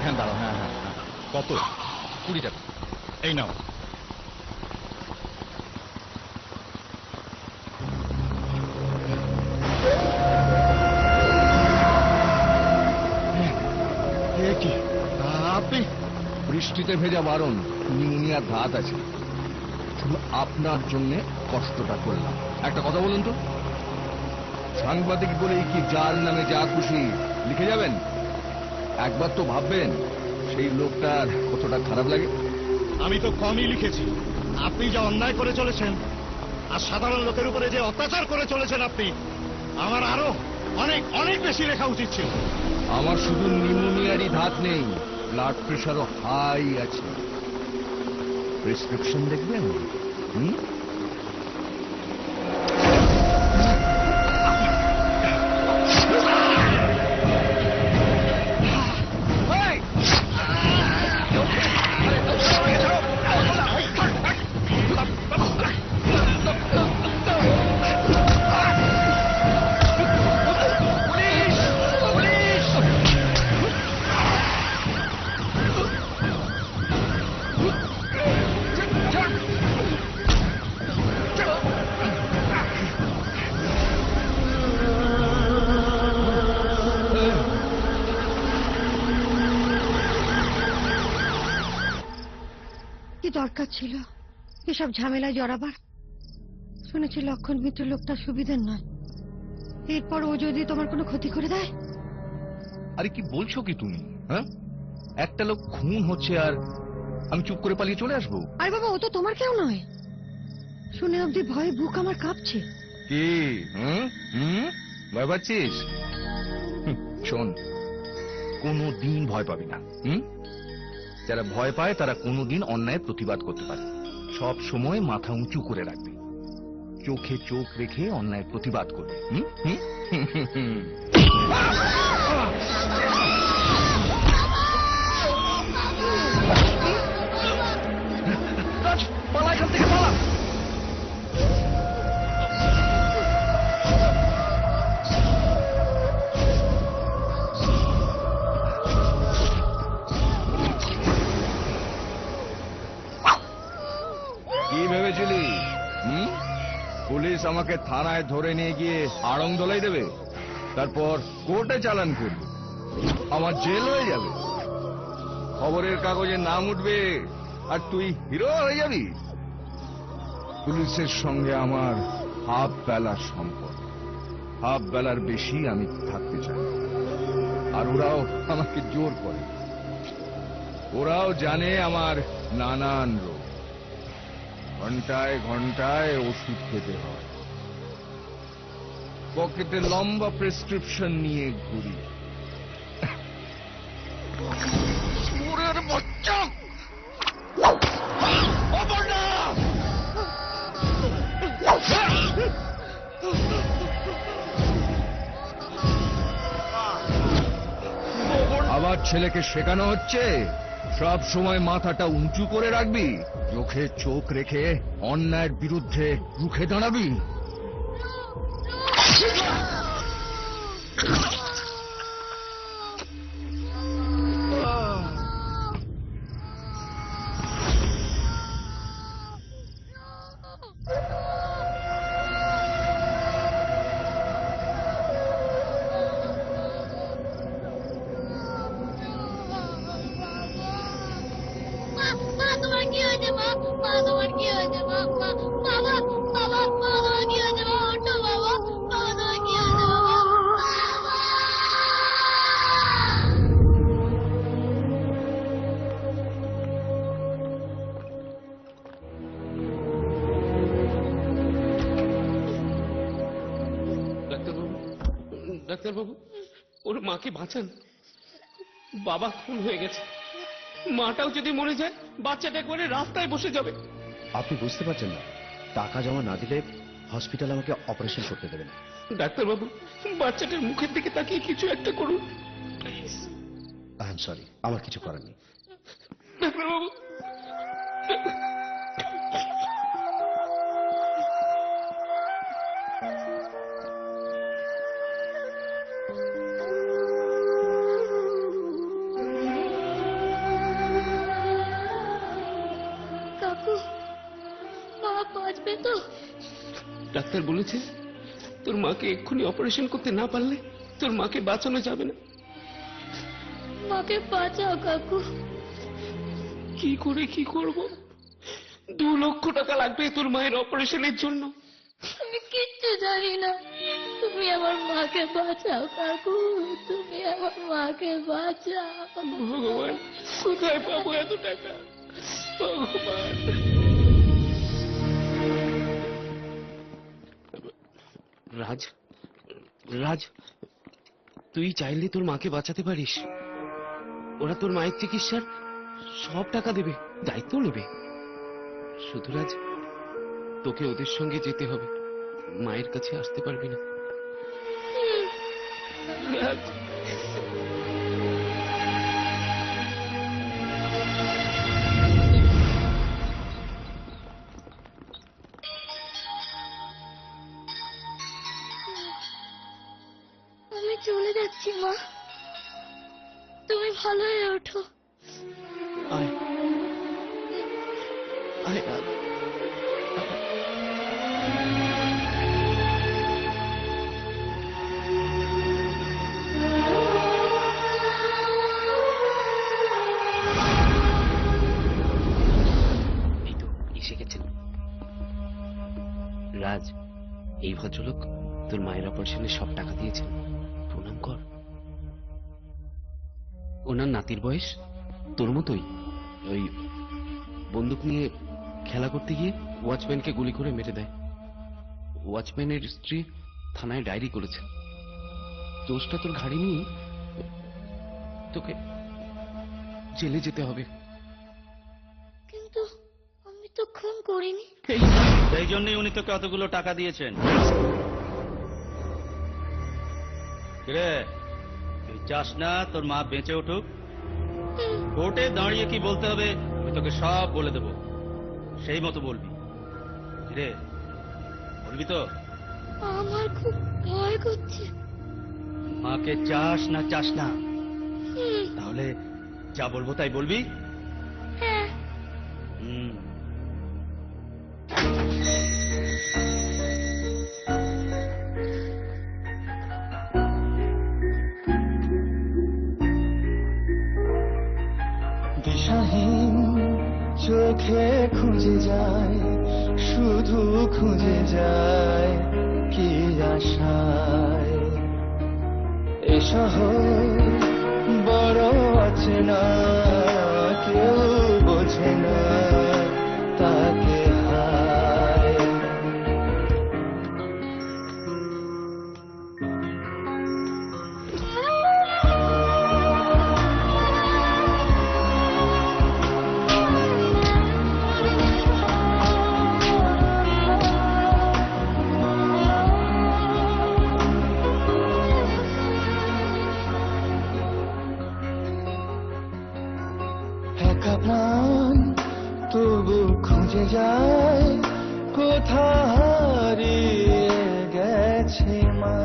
এখানে দাঁড়াও। হ্যাঁ হ্যাঁ হ্যাঁ। কত? 20 টাকা। এই নাও। কি আপনি? বৃষ্টিতে ভেজা বারণ, নিউমোনিয়ার ধাত আছে। শুধু আপনার জন্য কষ্টটা করলাম। একটা কথা বলুন তো, সাংবাদিক বলেই কি যার নামে যা খুশি লিখে যাবেন? একবার তো ভাববেন সেই লোকটার কতটা খারাপ লাগে। আমি তো কমই লিখেছি। আপনি যা অন্যায় করে চলেছেন আর সাধারণ লোকের উপরে যে অত্যাচার করে চলেছেন আপনি, আমার আরো অনেক অনেক বেশি লেখা উচিত ছিল। আমার শুধু নিউমোনিয়ারই ধাত নেই, ব্লাড প্রেশারও হাই আছে। প্রেসক্রিপশন দেখবেন? কি দরকার ছিল এসব ঝামেলায় জড়াবার? শুনেছি লক্ষণ মিত্র লোকটা সুবিধের নয়। এরপর ও যদি তোমার কোনো ক্ষতি করে দেয়? আরে কি বলছো কি তুমি? হ্যাঁ, একটা লোক খুন হচ্ছে আর আমি চুপ করে পালিয়ে চলে আসবো? আরে বাবা, ও তো তোমার কেউ নয়। শুনে অবধি ভয়ে বুক আমার কাঁপছে। কি ভয় পাচ্ছিস? শোন, কোনোদিন ভয় পাবি না। যারা ভয় পায় তারা কোনোদিন অন্যায় প্রতিবাদ করতে পারে। সব সময় মাথা উঁচু করে রাখবি, চোখে চোখ রেখে অন্যায় প্রতিবাদ করবি। পালা এখান থেকে, পালা। কি ভেবেছিলি পুলিশ আমাকে থানায় ধরে নিয়ে গিয়ে আড়ং দোলাই দেবে, তারপর কোর্টে চালান করবে, আমার জেল হয়ে যাবে, খবরের কাগজে নাম উঠবে আর তুই হিরো হয়ে যাবি? পুলিশের সঙ্গে আমার হাফ বেলার সম্পর্ক, হাফ বেলার বেশি আমি থাকতে চাই। আর ওরাও আমাকে জোর করে। ওরাও জানে আমার নানান রোগ, ঘন্টায় ঘন্টায় ওষুধ খেতে হয়, পকেটে লম্বা প্রেসক্রিপশন নিয়ে ঘুরি। বাচ্চা আবার ছেলেকে শেখানো হচ্ছে সব সময় মাথাটা উঁচু করে রাখবি, চোখে চোখ রেখে অন্যায়ের বিরুদ্ধে রুখে দাঁড়াবি। ডাক্তারবাবু, ওর মাকে বাঁচান। বাবা খুন হয়ে গেছে, মাটাও যদি মরে যায় বাচ্চাটা একবারে রাস্তায় বসে যাবে। আপনি বুঝতে পারছেন না, টাকা জমা না দিলে হসপিটাল আমাকে অপারেশন করতে দেবেন। ডাক্তারবাবু, বাচ্চাটার মুখের দিকে তাকিয়ে কিছু একটা করুন প্লিজ। আই এম সরি, আমার কিছু করার নেই। ডাক্তারবাবু, ডাক্তার বলেছে তোর মাকে এক্ষুনি অপারেশন করতে না পারলে তোর মাকে বাঁচানো যাবে না। মাকে বাঁচাও কাকু। কি করে কি করব? 2 লক্ষ টাকা লাগবে তোর মায়ের অপারেশনের জন্য। আমি কিচ্ছু জানি না, তুমি আমার মাকে বাঁচাও কাকু, তুমি আমার মাকে বাঁচাও। ভগবান, কোথায় পাবো এত টাকা? ভগবান। রাজ, রাজ, তুই চাইলে তোর মাকে বাঁচাতে পারিস। ওরা তোর মায়ের চিকিৎসার সব টাকা দেবে, দায়িত্ব নেবে। শুধু রাজ, তোকে ওদের সঙ্গে যেতে হবে, মায়ের কাছে আসতে পারবি না। রাজ, আমি চলে যাচ্ছি মা, তুমি ভালো হয়ে ওঠো। আয়, আয় রাজ। এই তো এসে গেছেন। রাজ, এই ভদ্রলোক তোর মায়ের অপারেশনের সব টাকা দিয়েছেন, প্রণাম কর। ওনার নাতির বয়স তোর মতোই, ওই বন্দুক নিয়ে খেলা করতে গিয়ে ওয়াচম্যানকে গুলি করে মেরে দেয়। ওয়াচম্যানের স্ত্রী থানায় ডায়েরি করেছে। দোষটা তোর ঘাড়ে নিয়ে তোকে জেলে যেতে হবে। কিন্তু আমি তো খুন করিনি। সেই জন্যই উনি তোকে অতগুলো টাকা দিয়েছেন। কিরে, তুই চাস না তোর মা বেঁচে উঠুক? কোর্টে দাঁড়িয়ে কি বলতে হবে আমি তোকে সব বলে দেব, সেই মতো বলবি। কিরে, বলবি তো? আমার খুব ভয় করছে। মাকে চাস না চাস না? হুম, তাহলে যা বলবো তাই বলবি? হ্যাঁ। হুম। দিশাহীন চোখে খুঁজে যায়, শুধু খুঁজে যায় কি আশায়। এ শহর বড় অচেনা, কেউ বোঝে না তাকে হায়। একা প্রাণ তবু খুঁজে যায়, কোথা হারিয়ে গেছে মা।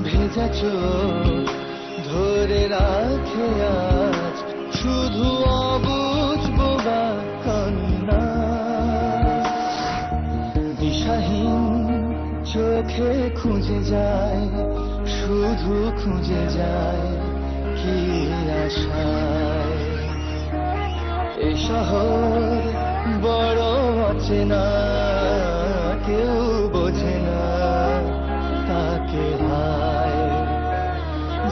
ভেজা চোখ ধরে রাখে আজ, শুধু অবুঝ বোবা কান্না। দিশাহীন চোখে খুঁজে যায়, শুধু খুঁজে যায় কি আশায়। এ শহর বড় অচেনা, কেউ বোঝে না তাকে হায়।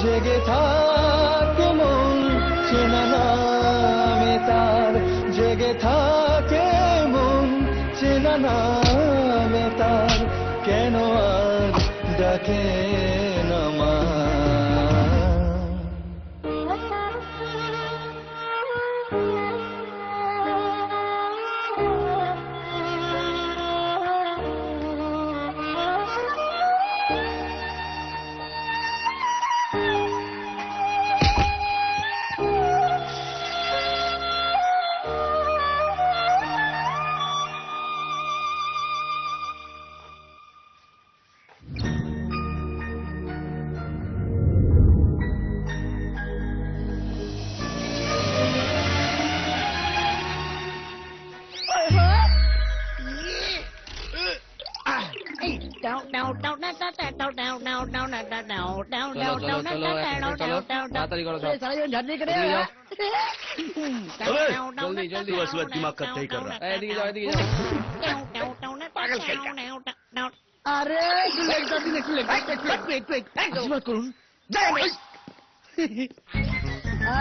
জেগে থাকে মন, চেনা নামে তার, জেগে থাকে মন, চেনা নামে তার, কেন আর ডাকে না মা। চলো চলো এখনই চলো তাড়াতাড়ি করো সব। এদিকে যাও। জলদি জলদি दिमाग का तय कर रहा এদিকে যাও এদিকে যাও। আরে আশীর্বাদ করুন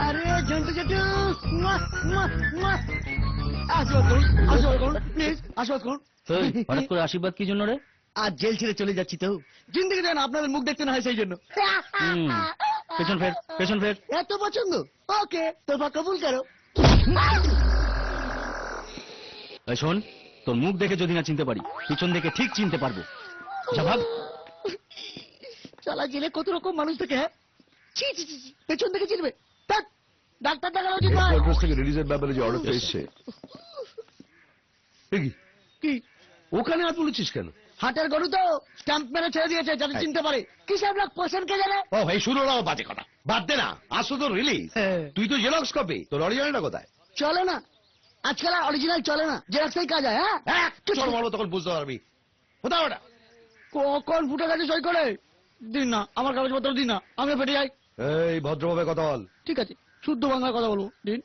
আরে ঝন্টু জেঠু আশীর্বাদ করুন প্লিজ আশীর্বাদ করুন হঠাৎ করে আশীর্বাদ কি জন্য রে? আজ জেল ছেড়ে চলে যাচ্ছি তো জিন্দিগি যেন আপনাদের মুখ দেখতে না হয় সেই জন্য পেছন ফের পেছন ফের। এত পছন্দ ওকে তোফা কবুল করো এই শোন, তোর মুখ দেখে যদি না চিনতে পারি, পিছন দেখে ঠিক চিনতে পারবো। জবাব চালা জেলে কত রকম মানুষ থাকে হ্যাঁ ছি ছি ছি ছি, পেছন থেকে চিনবে ধ্যাৎ, ডাক্তার দেখানো উচিত নয় অ্যাড্রেস থেকে রিলিজের ব্যাপারে যে অর্ডারটা এসছে কি ওখানে আর বলেছিস কেন? হাটের গরু তো স্ট্যাম্প মেরে ছেড়ে দিয়েছে যাতে চিনতে পারে কি সব লোক পছন্দ কে জানে ও ভাই শুরু হলো বাজে কথা, বাদ দে না, আসো তো রিলিজ। হ্যাঁ। তুই তো জেরক্স কপি, তোর অরিজিনালটা কোথায়? চলে না আজকাল আর অরিজিনাল চলে না জেরক্সই কাজ হয় হ্যাঁ চল মারবো তখন বুঝতে পারবি। কোথায় ওটা? কখন ফুটে গেছে সই করে দিন না আমার কাগজপত্র দিন না আমি ফেটে যাই এই ভদ্রভাবে কথা বল। ঠিক আছে শুদ্ধ বাংলায় কথা বলবো দিন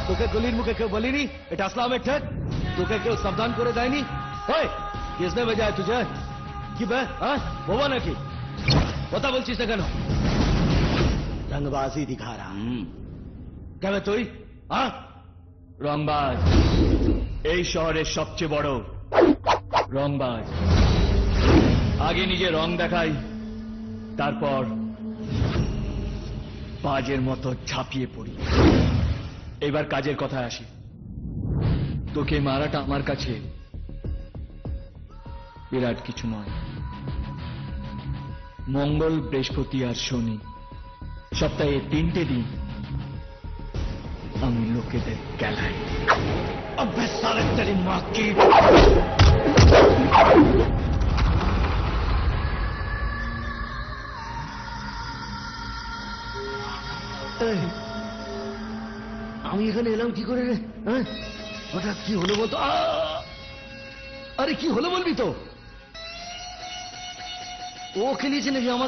তোকে গলির মুখে কেউ বলিনি এটা আসলামের ঠেক? তোকে কেউ সাবধান করে দেয়নি? ওই কিসনে বেজায় তুঝে কি বে বাবা নাকি কথা বলছিস না কেন? রংবাজি দিখা রা কেবে তুই রংবাজ, এই শহরের সবচেয়ে বড় রংবাজ। আগে নিজে রং দেখাই, তারপর বাজের মতো ঝাঁপিয়ে পড়ি। এবার কাজের কথায় আসি। তোকে মারাটা আমার কাছে বিরাট কিছু নয়। মঙ্গল, বৃহস্পতি আর শনি, সপ্তাহে 3টে দিন আমি লোকেদের গেলাই। অভ্যাস সারে তেরি মা কি আমি এখানে এলাম কি করে রে হ্যাঁ হঠাৎ কি হলো বলতো আরে কি হলো বলবি তো ও খেলিয়েছে নাকি আমাকে